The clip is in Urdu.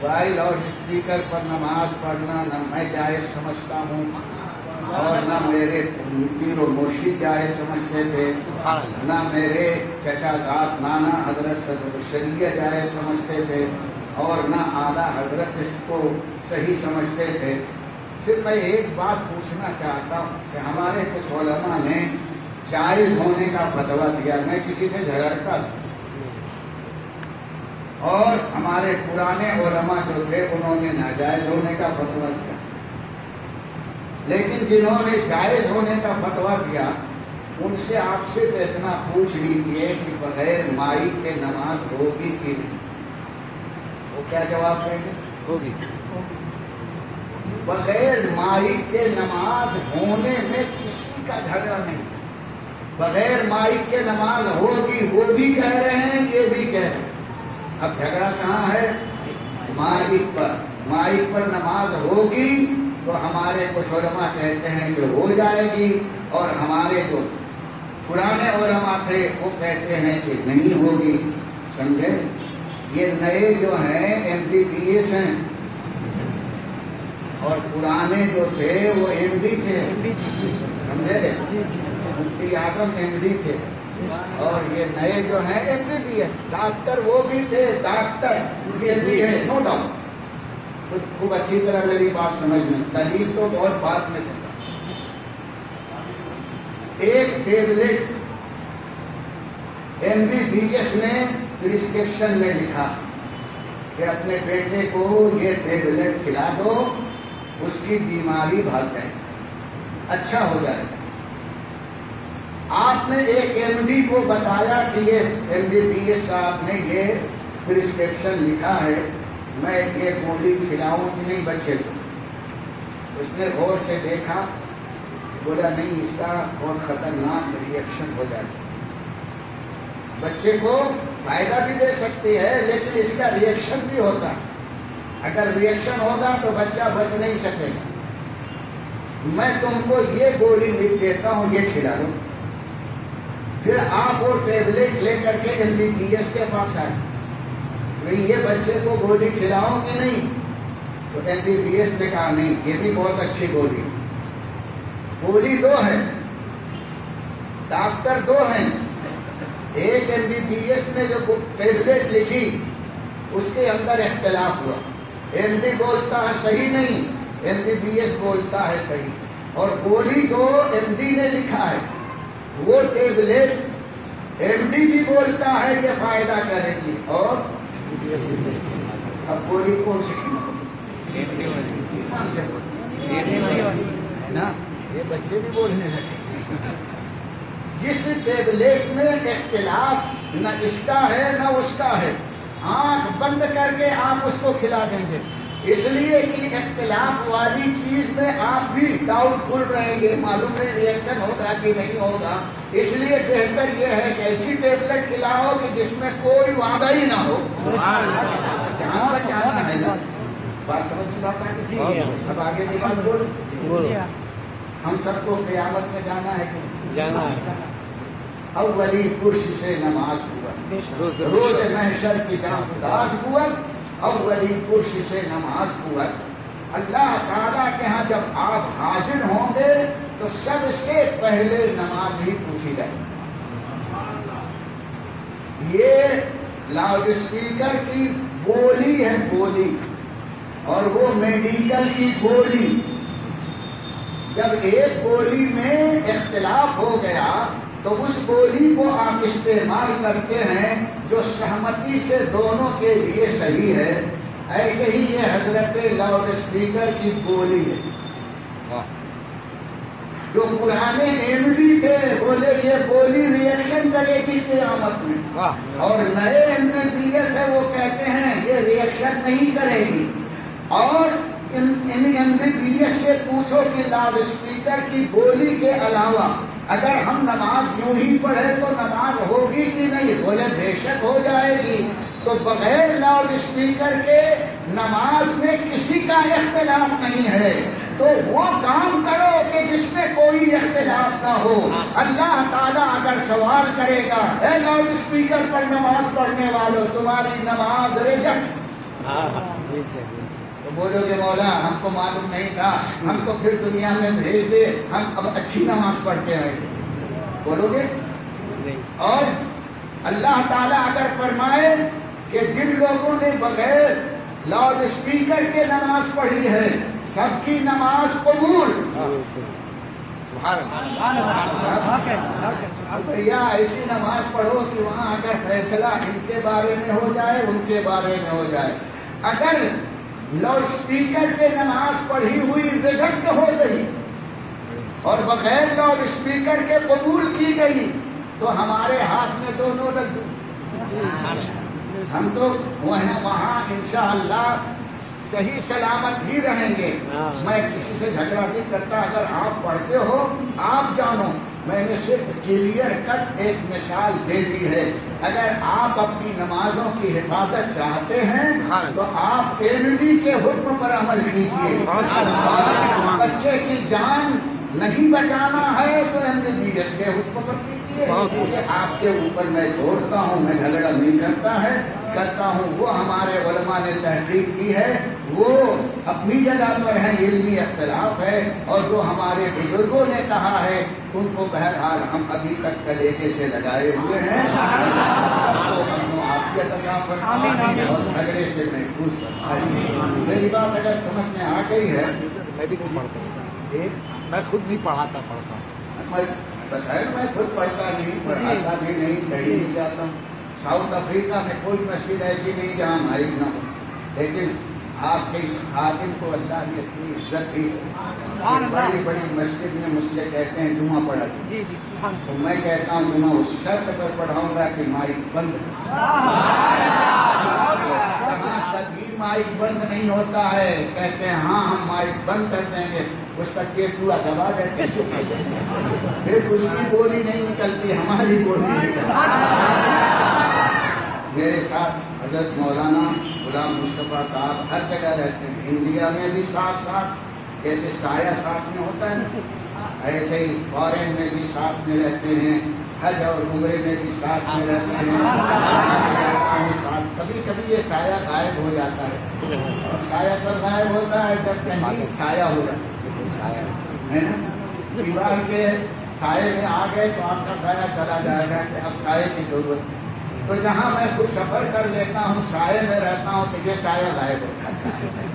بھائی لاؤڈ اسپیکر پر نماز پڑھنا نہ میں جائز سمجھتا ہوں اور نہ میرے پیر و مرشد جائز سمجھتے تھے، نہ میرے چچا زاد نانا حضرت صدر شریعہ جائز سمجھتے تھے، اور نہ اعلیٰ حضرت اس کو صحیح سمجھتے تھے۔ صرف میں ایک بات پوچھنا چاہتا ہوں کہ ہمارے کچھ علماء نے جائز ہونے کا فتویٰ دیا، میں کسی سے جھگڑتا تھا، اور ہمارے پرانے علماء جو تھے انہوں نے ناجائز ہونے کا فتویٰ دیا، لیکن جنہوں نے جائز ہونے کا فتویٰ دیا ان سے آپ صرف اتنا پوچھ لیجیے کہ بغیر مائک کے نماز ہوگی کہ نہیں؟ وہ کیا جواب دیں گے؟ ہوگی۔ بغیر مائک کے نماز ہونے میں کسی کا جھگڑا نہیں، بغیر مائک کے نماز ہوگی، وہ بھی کہہ رہے ہیں یہ بھی کہہ رہے ہیں۔ اب جھگڑا کہاں ہے؟ مائک پر۔ مائک پر نماز ہوگی تو ہمارے کچھ علماء کہتے ہیں کہ ہو جائے گی، اور ہمارے جو پرانے علماء تھے وہ کہتے ہیں کہ نہیں ہوگی۔ سمجھے؟ یہ نئے جو ہیں MBBS ہیں، اور پرانے جو تھے وہ MD تھے، سمجھے؟ مفتی اعظم MD تھے، اور یہ نئے جو ہیں MBBS ڈاکٹر، وہ بھی تھے ڈاکٹر، یہ بھی ہے نو ڈاؤٹ۔ خوب اچھی طرح میری بات سمجھنا، دلیل تو بہت بات میں دیتا۔ ایک ٹیبلٹ MBBS نے پرسکرپشن میں لکھا کہ اپنے بیٹے کو یہ ٹیبلٹ کھلا دو، اس کی بیماری بھاگ جائے، اچھا ہو جائے۔ آپ نے ایک MD کو بتایا کہ یہ MBBS صاحب نے یہ پرسکرپشن لکھا ہے، میں یہ گولی کھلاؤں کہ نہیں بچے کو؟ اس نے غور سے دیکھا، بولا نہیں، اس کا بہت خطرناک ری ایکشن ہو جائے گا، بچے کو فائدہ بھی دے سکتی ہے لیکن اس کا ری ایکشن بھی ہوتا ہے، اگر ری ایکشن ہوگا تو بچہ بچ نہیں سکے گا، میں تم کو یہ گولی لکھ دیتا ہوں، یہ کھلا دو۔ پھر آپ وہ ٹیبلٹ لے کر کے MBBS کے پاس آئے، یہ بچے کو گولی کھلاؤں کہ نہیں؟ تو MBBS نے کہا نہیں، یہ بھی بہت اچھی گولی، گولی دو ہے، ڈاکٹر دو ہیں، ایک MBBS نے جو ٹیبلٹ لکھی اس کے اندر اختلاف ہوا، MD بولتا ہے صحیح نہیں، MBBS بولتا ہے صحیح، اور گولی جو MD نے لکھا ہے وہ ٹیبلٹ MD بھی بولتا ہے یہ فائدہ کرے گی، اور اب گولی کون سی نا؟ یہ بچے بھی بولنے لگے۔ جس ٹیبلٹ میں اختلاف نہ اس کا ہے نہ اس کا ہے، آنکھ بند کر کے آپ اس کو کھلا دیں گے، اس لیے کہ اختلاف والی چیز میں آپ بھی ڈاؤٹ فل رہیں گے، معلوم نہیں ری ایکشن ہوگا کہ نہیں ہوگا، اس لیے بہتر یہ ہے کہ ایسی ٹیبلٹ کھلاؤ کہ جس میں کوئی وعدہ ہی نہ ہو۔ جہاں بچانا ہے نا، بات سمجھ میں آتا ہے؟ اب آگے کی بات بولو، ہم سب کو قیامت میں جانا ہے کہ جانا ہے؟ اولی کرسی سے نماز قوت، روز محشر کی داس قوت، اولی کرسی سے نماز قوت۔ اللہ تعالیٰ کے ہاں جب آپ حاضر ہوں گے تو سب سے پہلے نماز ہی پوچھی جائے گی۔ یہ لاؤڈ اسپیکر کی بولی ہے، بولی، اور وہ میڈیکل کی بولی۔ جب ایک بولی میں اختلاف ہو گیا تو اس بولی کو آپ استعمال کرتے ہیں جو سہمتی سے دونوں کے لیے صحیح ہے، ایسے ہی یہ حضرت لاؤڈ اسپیکر کی بولی ہے۔ جو پرانے MD تھے بولے یہ بولی ری ایکشن کرے گی قیامت میں، اور نئے MBBS ہے وہ کہتے ہیں یہ ری ایکشن نہیں کرے گی۔ اور ان MBBS سے پوچھو کہ لاؤڈ اسپیکر کی بولی کے علاوہ اگر ہم نماز یوں ہی پڑھے تو نماز ہوگی کہ نہیں؟ بولے بے شک ہو جائے گی۔ تو بغیر لاؤڈ اسپیکر کے نماز میں کسی کا اختلاف نہیں ہے، تو وہ کام کرو کہ جس میں کوئی اختلاف نہ ہو۔ اللہ تعالیٰ اگر سوال کرے گا، اے لاؤڈ اسپیکر پر نماز پڑھنے والوں تمہاری نماز ریجیکٹ، تو بولو کہ مولا ہم کو معلوم نہیں تھا، ہم کو پھر دنیا میں بھیج دے، ہم اب اچھی نماز پڑھ کے آئیں گے، بولو گے؟ اور اللہ تعالیٰ اگر فرمائے کہ جن لوگوں نے بغیر لاؤڈ اسپیکر کے نماز پڑھی ہے سب کی نماز قبول، بھیا ایسی نماز پڑھو کہ وہاں اگر فیصلہ ان کے بارے میں ہو جائے ان کے بارے میں ہو جائے. اگر لاؤڈ اسپیکر پہ نماز پڑھی ہوئی ریجیکٹ ہو گئی اور بغیر لاؤڈ اسپیکر کے قبول کی گئی تو ہمارے ہاتھ میں دونوں رکھ دو، ہم تو وہاں انشاءاللہ صحیح سلامت بھی رہیں گے. میں کسی سے جھگڑا نہیں کرتا، اگر آپ پڑھتے ہو آپ جانو، میں نے صرف کلیئر کٹ ایک مثال دے دی ہے. اگر آپ اپنی نمازوں کی حفاظت چاہتے ہیں تو آپ MD کے حکم پر عمل کیجیے. بچے کی جان نہیں بچانا ہے تو MBBS کے حکم پر کیجیے. یہ آپ کے اوپر میں چھوڑتا ہوں، میں جھگڑا نہیں کرتا ہوں. وہ ہمارے علماء نے تحقیق کی ہے، وہ اپنی جگہ پر ہے، علمی اختلاف ہے، اور جو ہمارے بزرگوں نے کہا ہے ان کو بہرحال ہم ابھی تک کلیجے سے لگائے ہوئے ہیں. عافیت عطا فرمائے اور جھگڑے سے محفوظ فرمائے. میری بات اگر سمجھ میں آ گئی ہے. میں بھی نہیں پڑھتا ہوں، میں خود نہیں پڑھاتا ہوں. میں خود پڑھتا نہیں، پڑھاتا بھی نہیں، کہیں نہیں جاتا ہوں. ساؤتھ افریقہ میں کوئی مسجد ایسی نہیں جہاں مائک نہ ہو، لیکن آپ کے اس خادم کو اللہ نے اتنی عزت دی. بڑی بڑی مسجد میں مجھ سے کہتے ہیں جمعہ پڑھا دیں، تو میں کہتا ہوں جمعہ اس شرط پر پڑھاؤں گا کہ مائک بند. جہاں کبھی مائک بند نہیں ہوتا ہے کہتے ہیں ہاں ہم مائک بند کر دیں گے، اس کا کیکوا دبا دیتے ہیں، چپ کر دیتے ہیں، پھر اس کی بولی نہیں نکلتی، ہماری بولی نکلتی. میرے ساتھ حضرت مولانا غلام مصطفیٰ صاحب ہر جگہ رہتے ہیں، انڈیا میں بھی ساتھ ساتھ، جیسے سایہ ساتھ میں ہوتا ہے نا ایسے ہی فارن میں بھی ساتھ میں رہتے ہیں، حج اور عمرے میں بھی ساتھ میں رہتے ہیں. کبھی کبھی یہ سایہ غائب ہو جاتا ہے، اور سایہ کب غائب ہوتا ہے جب کہیں سایہ ہو جاتا ہے نا. دیوار کے سائے میں آ گئے تو آپ کا سایہ چلا جائے گا کہ اب سائے کی ضرورت. تو جہاں میں خود سفر کر لیتا ہوں، سائے میں رہتا ہوں تو یہ سایہ غائب ہوتا ہے.